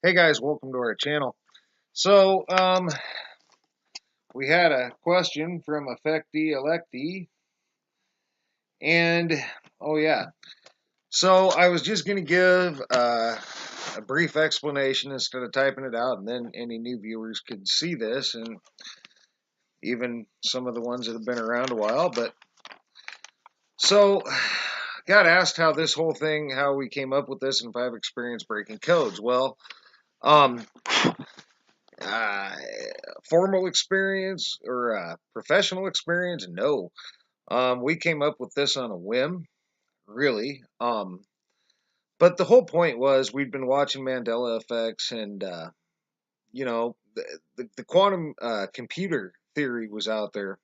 Hey guys, welcome to our channel. So, we had a question from Affectee Electee, and oh yeah, so I was just going to give a brief explanation instead of typing it out, and then any new viewers could see this, and even some of the ones that have been around a while. But so, got asked how this whole thing, how we came up with this, and if I've experienced breaking codes. Well, um, Uh, formal experience or professional experience? No. We came up with this on a whim, really. But the whole point was we'd been watching Mandela Effects, and the quantum computer theory was out there,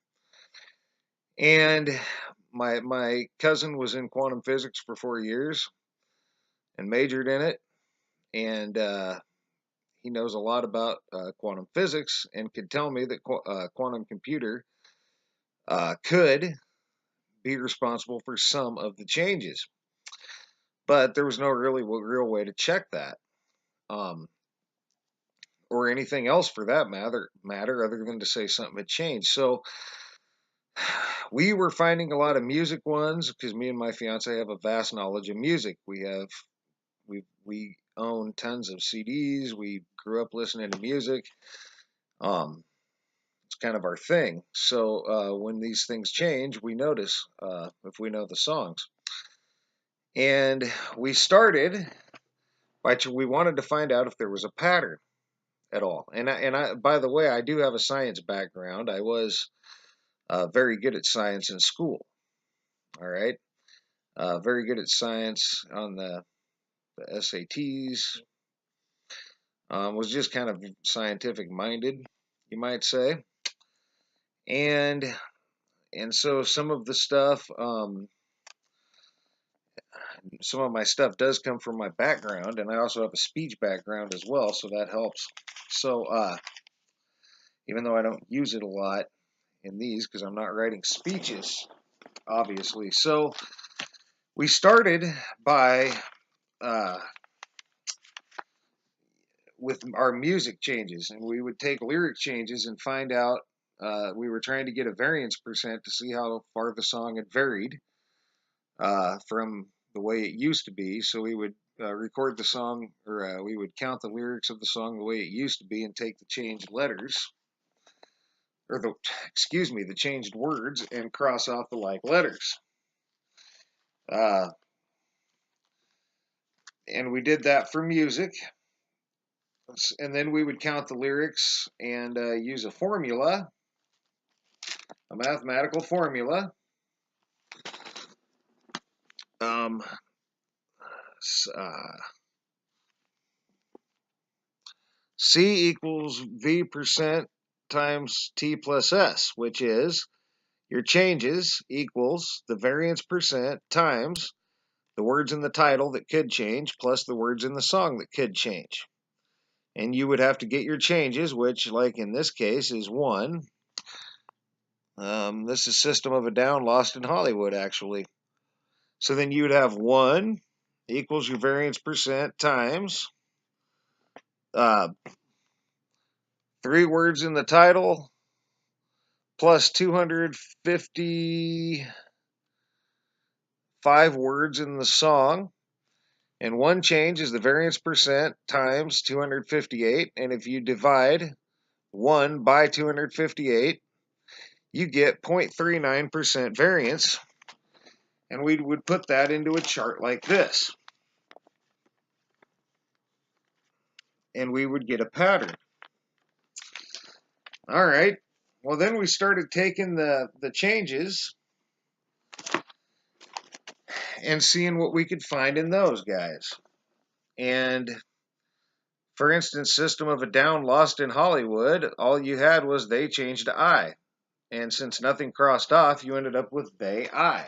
and my cousin was in quantum physics for 4 years and majored in it, and he knows a lot about quantum physics and could tell me that quantum computer could be responsible for some of the changes. But there was no really real way to check that, um, or anything else for that matter, other than to say something had changed. So we were finding a lot of music ones because me and my fiance have a vast knowledge of music. We own tons of CDs. We grew up listening to music. It's kind of our thing. So when these things change, we notice if we know the songs. And we started we wanted to find out if there was a pattern at all. And I, by the way, I do have a science background. I was very good at science in school. All right, very good at science on the SATs. Was just kind of scientific minded, you might say. And and so some of my stuff does come from my background, and I also have a speech background as well, so that helps. So even though I don't use it a lot in these because I'm not writing speeches, obviously. So we started by uh, with our music changes, and we would take lyric changes and find out. We were trying to get a variance percent to see how far the song had varied from the way it used to be. So we would record the song, or we would count the lyrics of the song the way it used to be, and take the changed letters, or the changed words, and cross off the like letters. Uh, and we did that for music, and then we would count the lyrics and use a mathematical formula. Um, uh, C equals V percent times T plus S, which is your changes equals the variance percent times the words in the title that could change plus the words in the song that could change. And you would have to get your changes, which, like in this case, is 1. This is System of a Down, Lost in Hollywood, actually. So then you would have 1 equals your variance percent times uh, 3 words in the title plus 255 words in the song. And one change is the variance percent times 258. And if you divide 1 by 258, you get 0.39% variance. And we would put that into a chart like this. And we would get a pattern. All right. Well, then we started taking the changes and seeing what we could find in those guys. And for instance, System of a Down, Lost in Hollywood, all you had was they changed to I. And since nothing crossed off, you ended up with they, I.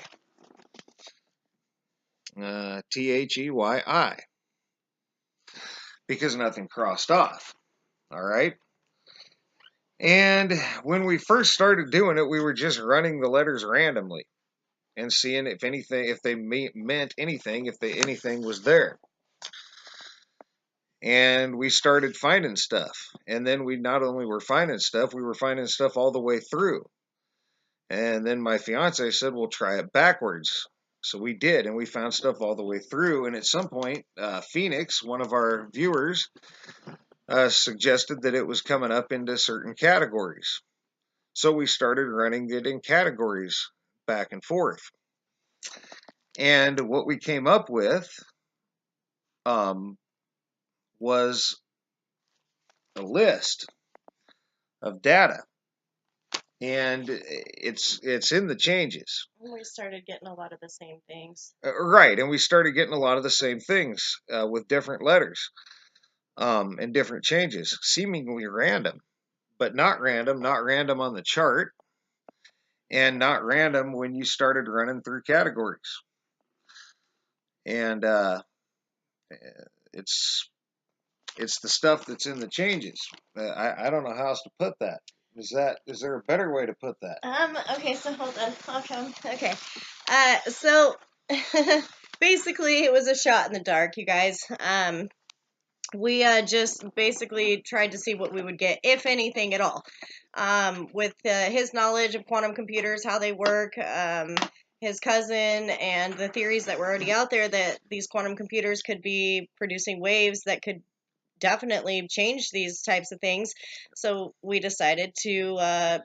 They, because nothing crossed off. All right. And when we first started doing it, we were just running the letters randomly and seeing if anything, if they meant anything, if anything was there. And we started finding stuff. And then we not only were finding stuff, we were finding stuff all the way through. And then my fiance said, "We'll try it backwards." So we did, and we found stuff all the way through. And at some point, Phoenix, one of our viewers, suggested that it was coming up into certain categories. So we started running it in categories back and forth. And what we came up with um, was a list of data, and it's in the changes. We started getting a lot of the same things. Right, and we started getting a lot of the same things with different letters and different changes, seemingly random, but not random, not random on the chart, and not random when you started running through categories. And it's the stuff that's in the changes. I don't know how else to put that. Is there a better way to put that? Okay, so hold on. I'll come. Okay. So basically it was a shot in the dark, you guys. We just basically tried to see what we would get, if anything at all. With his knowledge of quantum computers, how they work, his cousin, and the theories that were already out there that these quantum computers could be producing waves that could definitely change these types of things. So we decided to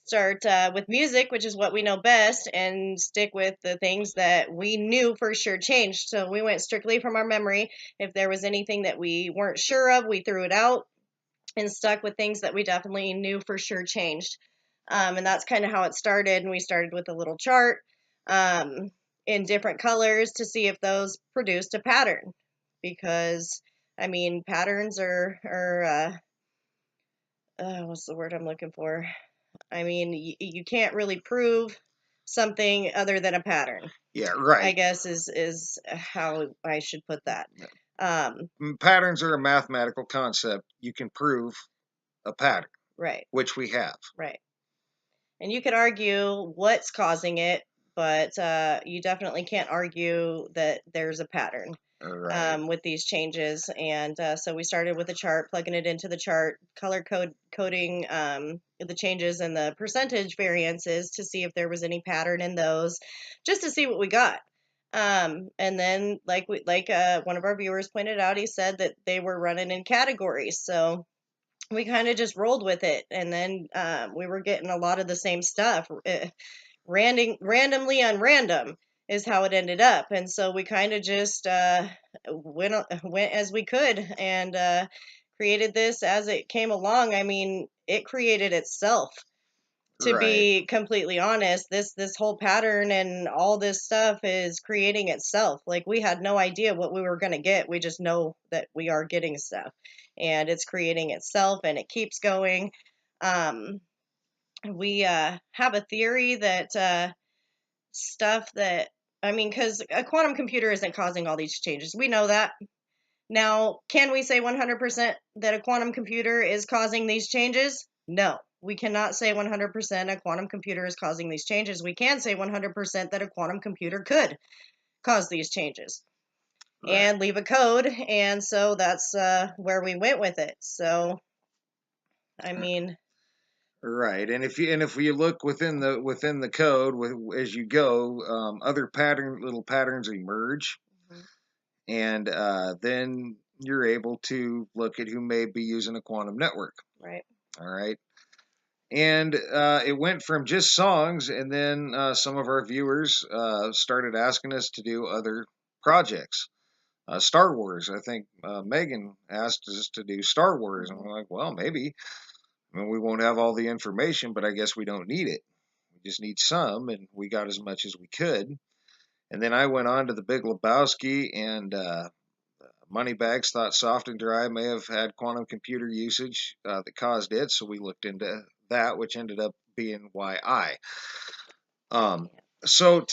start with music, which is what we know best, and stick with the things that we knew for sure changed. So we went strictly from our memory. If there was anything that we weren't sure of, we threw it out and stuck with things that we definitely knew for sure changed. And that's kind of how it started. And we started with a little chart in different colors to see if those produced a pattern. Because, I mean, patterns are what's the word I'm looking for? I mean, you can't really prove something other than a pattern. Yeah, I right. guess is how I should put that. Patterns are a mathematical concept. You can prove a pattern, Right, which we have. right. And you could argue what's causing it, but you definitely can't argue that there's a pattern Right. with these changes. And so we started with a chart, plugging it into the chart, coding the changes and the percentage variances to see if there was any pattern in those, just to see what we got. And then, one of our viewers pointed out, he said that they were running in categories. So we kind of just rolled with it, and then we were getting a lot of the same stuff. Randomly on random is how it ended up, and so we kind of just went as we could and created this as it came along. I mean, it created itself. To Right. be completely honest, this whole pattern and all this stuff is creating itself. Like, we had no idea what we were going to get. We just know that we are getting stuff, and it's creating itself, and it keeps going. Um, we have a theory that stuff that, I mean, because a quantum computer isn't causing all these changes. We know that. Now, can we say 100% that a quantum computer is causing these changes? No, we cannot say 100% a quantum computer is causing these changes. We can say 100% that a quantum computer could cause these changes and leave a code. And so that's where we went with it. So, I mean, Right, and if you look within the code as you go, other little patterns emerge, and then you're able to look at who may be using a quantum network. right. All right, and it went from just songs, and then some of our viewers started asking us to do other projects. Star Wars, I think Megan asked us to do Star Wars, and we're like, well, maybe. I mean, we won't have all the information, but I guess we don't need it. We just need some, and we got as much as we could. And then I went on to the Big Lebowski, and Moneybags thought Soft and Dry may have had quantum computer usage that caused it, so we looked into that, which ended up being why I. So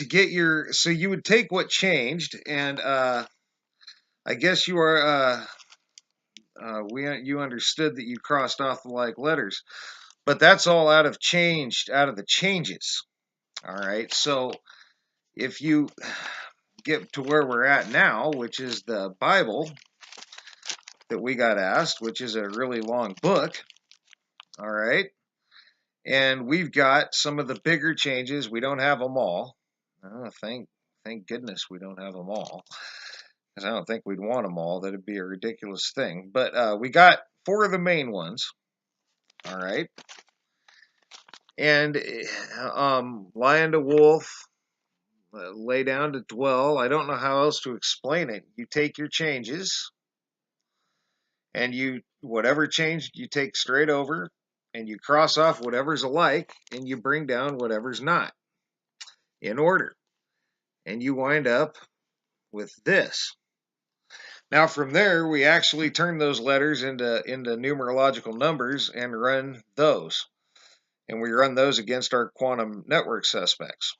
you would take what changed, and I guess you understood that you crossed off the like letters, but that's all out of the changes. All right, so if you get to where we're at now, which is the Bible, that we got asked, which is a really long book. All right. And we've got some of the bigger changes. We don't have them all. Oh, thank goodness we don't have them all. Because I don't think we'd want them all. That'd be a ridiculous thing. But we got 4 of the main ones. All right. And lion to wolf, lay down to dwell. I don't know how else to explain it. You take your changes, and whatever change you take straight over, and you cross off whatever's alike, and you bring down whatever's not in order. And you wind up with this. Now from there, we actually turn those letters into numerological numbers and run those. And we run those against our quantum network suspects.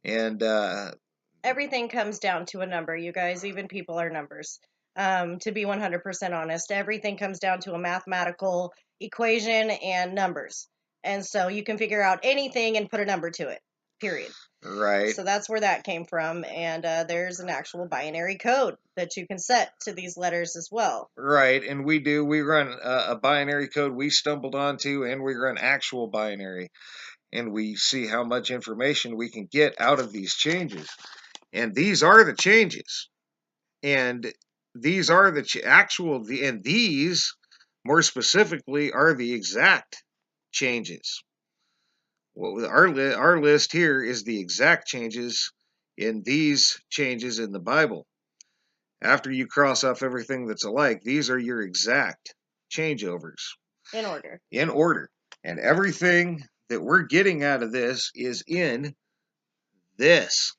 And Everything comes down to a number, you guys. Even people are numbers. To be 100% honest, everything comes down to a mathematical equation and numbers. And so you can figure out anything and put a number to it, period. right, So that's where that came from. And there's an actual binary code that you can set to these letters as well. right, and we run a binary code we stumbled onto, and we run actual binary, and we see how much information we can get out of these changes. And these are the changes. And these are the and these, more specifically, are the exact changes. Well, our list here is the exact changes in these changes in the Bible. After you cross off everything that's alike, these are your exact changeovers In order. in order. And everything that we're getting out of this is in this.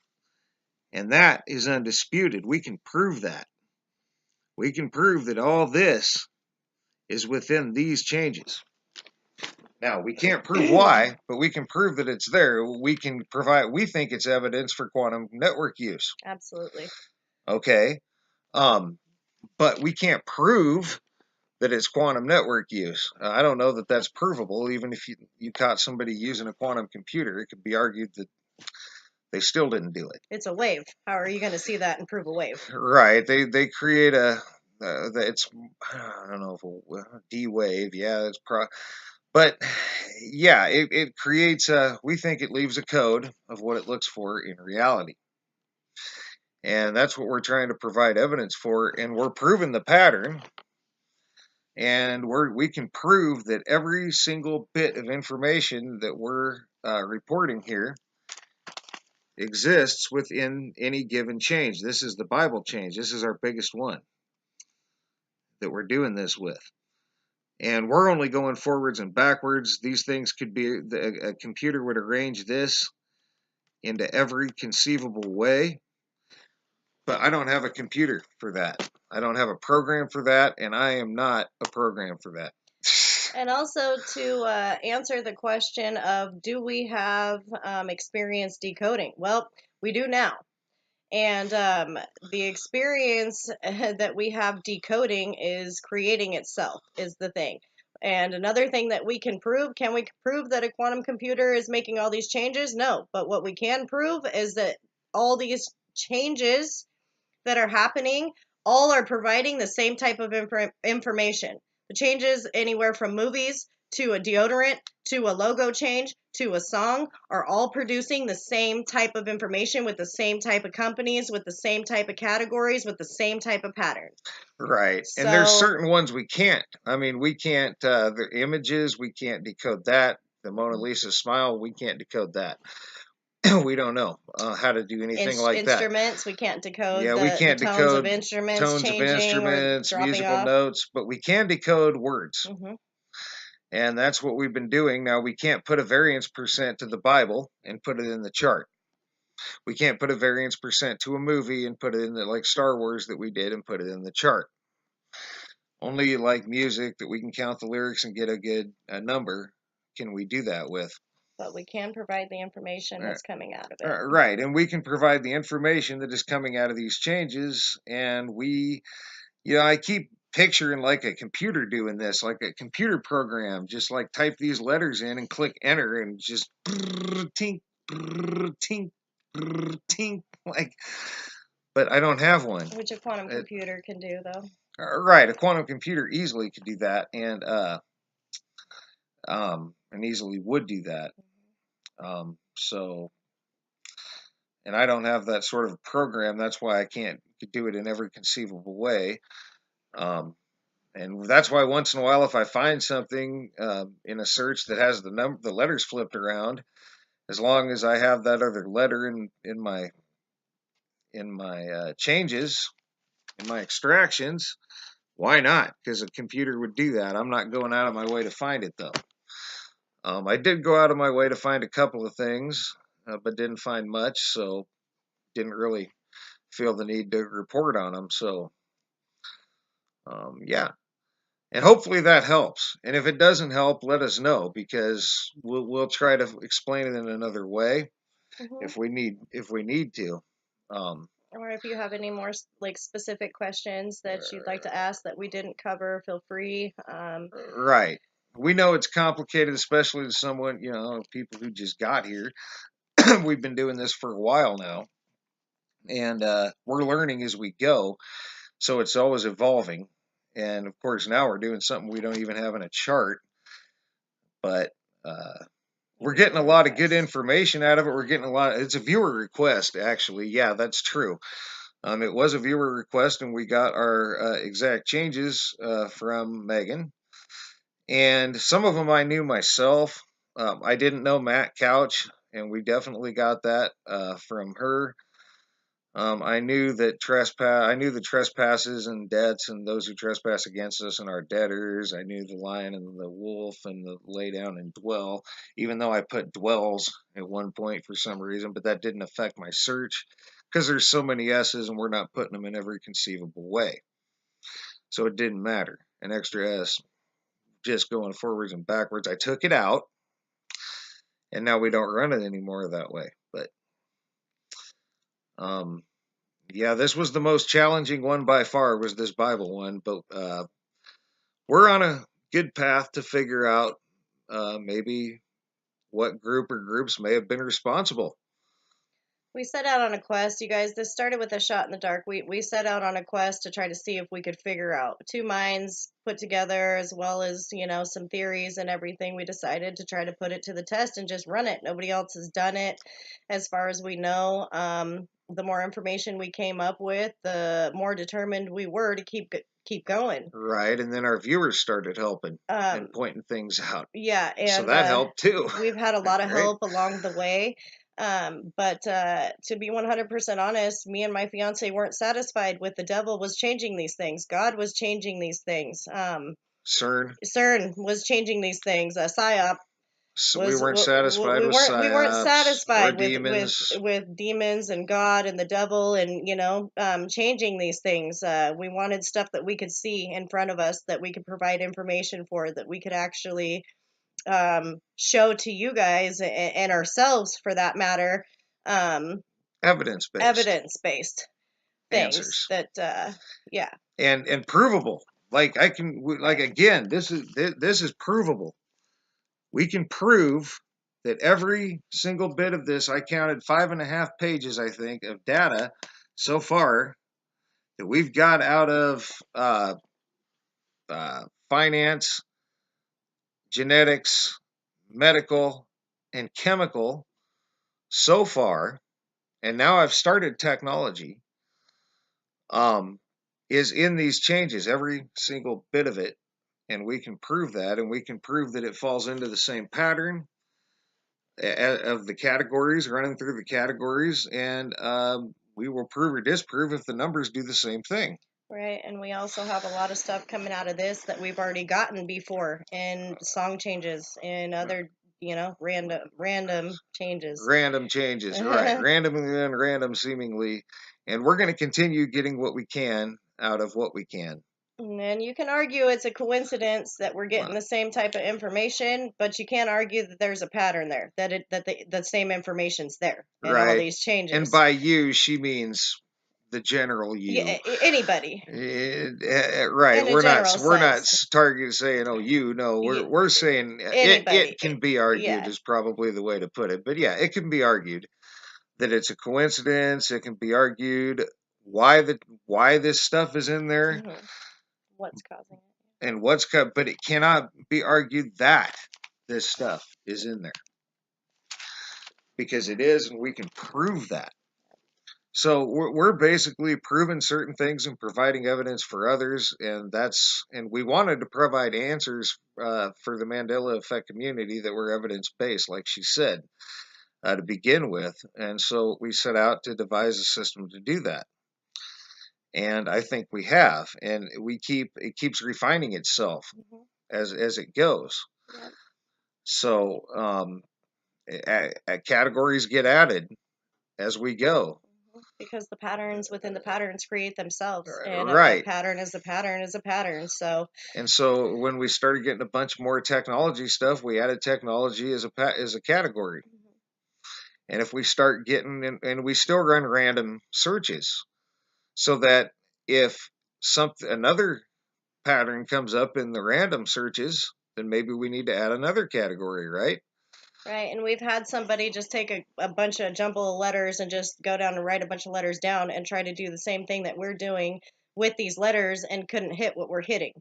And that is undisputed. We can prove that. We can prove that all this is within these changes. Now, we can't prove why, but we can prove that it's there. We think it's evidence for quantum network use. Absolutely. Okay. But we can't prove that it's quantum network use. I don't know that that's provable. Even if you caught somebody using a quantum computer, it could be argued that they still didn't do it. It's a wave. How are you going to see that and prove a wave? Right. They create it's, I don't know if a D wave. Yeah, it's but yeah, it creates we think it leaves a code of what it looks for in reality. And that's what we're trying to provide evidence for. And we're proving the pattern. And we can prove that every single bit of information that we're reporting here exists within any given change. This is the Bible change. This is our biggest one that we're doing this with. And we're only going forwards and backwards. These things could be, a computer would arrange this into every conceivable way. But I don't have a computer for that. I don't have a program for that, and I am not a program for that. And also to answer the question of do we have experience decoding? Well, we do now. And the experience that we have decoding is creating itself, is the thing. And another thing that we can we prove that a quantum computer is making all these changes? No. But what we can prove is that all these changes that are happening all are providing the same type of information. The changes anywhere from movies to a deodorant to a logo change to a song are all producing the same type of information with the same type of companies, with the same type of categories, with the same type of pattern. Right. So, And there's certain ones we can't. I mean, we can't, the images, we can't decode that. The Mona Lisa smile, we can't decode that. We don't know how to do anything like that. instruments, we can't decode Yeah, we the can't tones of decode instruments tones of changing or instruments, dropping musical off. notes, but we can decode words. Mm-hmm. And that's what we've been doing. Now, we can't put a variance percent to the Bible and put it in the chart. We can't put a variance percent to a movie and put it in the, like Star Wars that we did, and put it in the chart. Only like music that we can count the lyrics and get a good number can we do that with. But we can provide the information that's coming out of it. Right, and we can provide the information that is coming out of these changes, and I keep picturing like a computer doing this, like a computer program, just like type these letters in and click enter and just tink, tink, tink, like, but I don't have one. Which a quantum computer can do, though. Right, a quantum computer easily could do that, and easily would do that. So, and I don't have that sort of program. That's why I can't do it in every conceivable way. Um, and that's why once in a while, if I find something in a search that has the letters flipped around, as long as I have that other letter in my changes, in my extractions, why not? Because a computer would do that. I'm not going out of my way to find it though. I did go out of my way to find a couple of things, but didn't find much, so didn't really feel the need to report on them. So, yeah. And hopefully that helps. And if it doesn't help, let us know because we'll try to explain it in another way Hmm. if we need to. Um, Or if you have any more like specific questions that you'd like to ask that we didn't cover, feel free. right. We know it's complicated, especially to someone, people who just got here. We've been doing this for a while now, and we're learning as we go. So it's always evolving. And of course, now we're doing something we don't even have in a chart, but uh, we're getting a lot of good information out of it. We're getting a lot. It's a viewer request, actually. Yeah, that's true. It was a viewer request, and we got our exact changes from Megan. And some of them I knew myself. I didn't know Matt Couch, and we definitely got that from her. I knew that I knew the trespasses and debts and those who trespass against us and our debtors. I knew the lion and the wolf and the lay down and dwell, even though I put dwells at one point for some reason, but that didn't affect my search because there's so many S's and we're not putting them in every conceivable way. So it didn't matter. An extra S just going forwards and backwards. I took it out and now we don't run it anymore that way. But um, yeah, this was the most challenging one by far, was this Bible one, but we're on a good path to figure out maybe what group or groups may have been responsible. We set out on a quest, you guys. This started with a shot in the dark. We set out on a quest to try to see if we could figure out two minds put together, as well as some theories and everything. We decided to try to put it to the test and just run it. Nobody else has done it, as far as we know. The more information we came up with, the more determined we were to keep going. Right, and then our viewers started helping Um, and pointing things out. yeah, So and that helped too. we've had a lot of Right? help along the way. But to be 100% honest, me and my fiance weren't satisfied with the devil was changing these things. God was changing these things. CERN. CERN was changing these things. PSYOP So we was weren't satisfied with we weren't psyops or satisfied demons. with demons and God and the devil and changing these things. We wanted stuff that we could see in front of us, that we could provide information for, that we could actually show to you guys and ourselves, for that matter, um, Evidence based evidence based things answers that yeah. and provable. Like I can, like Right. again, this is provable. We can prove that every single bit of this, I counted 5.5 pages, I think, of data so far that we've got out of finance, genetics, medical, and chemical so far, and now I've started technology, um, is in these changes, every single bit of it. And we can prove that, and we can prove that it falls into the same pattern of the categories, running through the categories, and we will prove or disprove if the numbers do the same thing. Right, and we also have a lot of stuff coming out of this that we've already gotten before, and song changes and other random changes. Random changes, right? Random and random seemingly, and we're going to continue getting what we can out of what we can. And you can argue it's a coincidence that we're getting Well, the same type of information, but you can't argue that there's a pattern there, that the same information's there in all right. these And changes. by you, she means the general Yeah, you. anybody Right. in a general We're not sense. targeting saying, "Oh, you." No, Y- we're saying it Anybody. can be argued Yeah. is probably the way to put it. But yeah, it can be argued that it's a coincidence. It can be argued why this stuff is in there. Hmm. what's causing it. and but it cannot be argued that this stuff is in there, because it is, and we can prove that. So we're basically proving certain things and providing evidence for others, and we wanted to provide answers for the Mandela Effect community that were evidence based, like she said, to begin with, and so we set out to devise a system to do that, and I think we have, and it keeps refining itself as it goes. Yep. So categories get added as we go. Because the patterns within the patterns create themselves, and a Right. pattern is a pattern is a pattern. So And so when we started getting a bunch more technology stuff, we added technology as a category. And if we start getting and we still run random searches, so that if another pattern comes up in the random searches, then maybe we need to add another category, right? right, and we've had somebody just take a bunch of jumble of letters and just go down and write a bunch of letters down and try to do the same thing that we're doing with these letters and couldn't hit what we're hitting,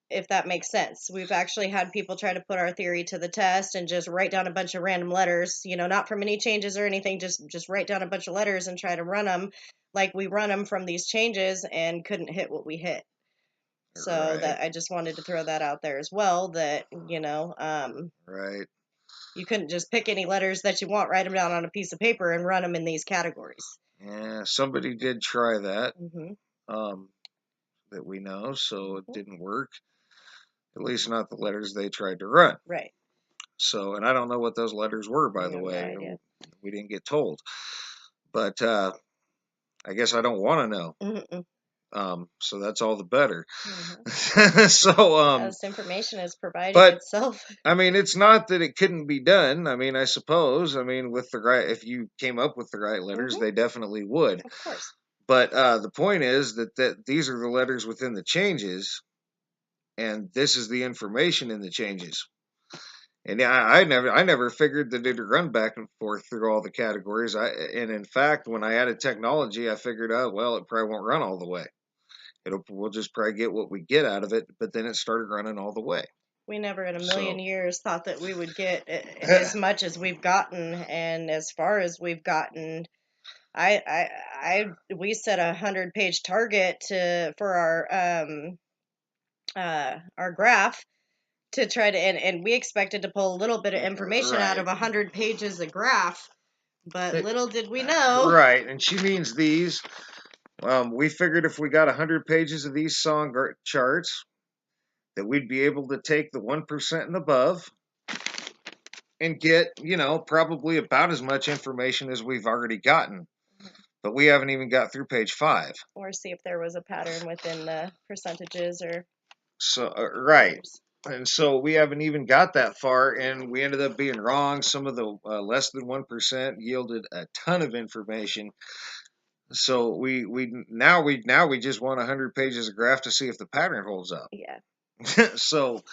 if that makes sense. We've actually had people try to put our theory to the test and just write down a bunch of random letters, not from any changes or anything, just write down a bunch of letters and try to run them like we run them from these changes and couldn't hit what we hit. So Right. that I just wanted to throw that out there as well, that Right. you couldn't just pick any letters that you want, write them down on a piece of paper, and run them in these categories. Yeah, somebody did try that. Mm-hmm. That we know, so it Mm-hmm. didn't work. At least not the letters they tried to run. Right. So, and I don't know what those letters were, by We the have no way. idea. We didn't get told. But I guess I don't want to know. Mm-mm. So that's all the better. Mm-hmm. So, This information is providing but itself. I mean, it's not that it couldn't be done. I mean, I suppose. I mean, with the right, if you came up with the right letters, Mm-hmm. they definitely would. Of course. But the point is that these are the letters within the changes, and this is the information in the changes. And I never figured that it'd run back and forth through all the categories. And in fact, when I added technology, I figured out, well, it probably won't run all the way. We'll just probably get what we get out of it. But then it started running all the way. We never in a million So years thought that we would get as much as we've gotten, and as far as we've gotten. We set 100-page target for our graph to try to, and we expected to pull a little bit of information out of right, 100 pages of graph, but little did we know. right, and she means these. We figured if we got 100 pages of these song charts, that we'd be able to take the 1% and above and get, probably about as much information as we've already gotten. But we haven't even got through page 5. Or see if there was a pattern within the percentages or So, right. numbers. And so we haven't even got that far, and we ended up being wrong. Some of the less than 1% yielded a ton of information. So we just want 100 pages of graph to see if the pattern holds up. Yeah. So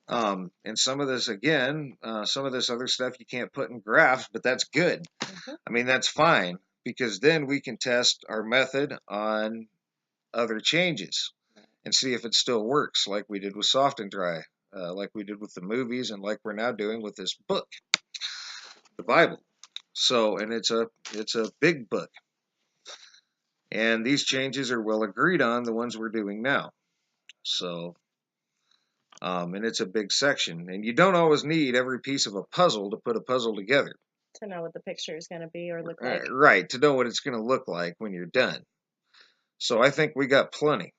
and some of this some of this other stuff you can't put in graphs, but that's good. Mm-hmm. I mean, that's fine, because then we can test our method on other changes and see if it still works, like we did with soft and dry, like we did with the movies, and like we're now doing with this book, the Bible. So, and it's a big book, and these changes are well agreed on, the ones we're doing now. So, and it's a big section, and you don't always need every piece of a puzzle to put a puzzle together. To know what the picture is going to be or look like. Right, to know what it's going to look like when you're done. So I think we got plenty.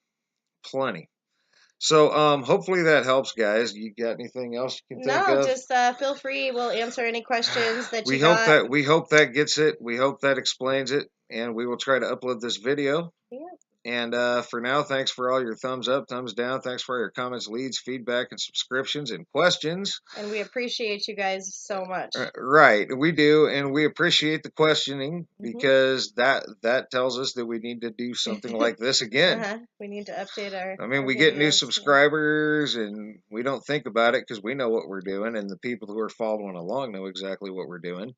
So hopefully that helps, guys. You got anything else you can think No, of? just feel free. We'll answer any questions that We you hope got. that gets it. We hope that explains it, and we will try to upload this video. Yeah. And for now, thanks for all your thumbs up, thumbs down. Thanks for all your comments, leads, feedback, and subscriptions and questions. And we appreciate you guys so much. Right, we do, and we appreciate the questioning, Mm-hmm. because that tells us that we need to do something like this again. We need to update our. I mean, our we get new videos. subscribers, and we don't think about it because we know what we're doing, and the people who are following along know exactly what we're doing.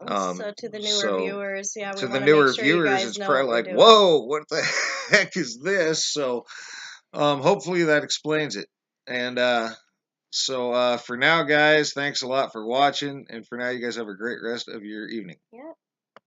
Um, So to the newer so viewers, yeah, we to the want to make newer sure you viewers, guys it's know what probably we're like, doing. whoa, what the heck is this? So hopefully that explains it. And for now, guys, thanks a lot for watching. And for now, you guys have a great rest of your evening. Yeah.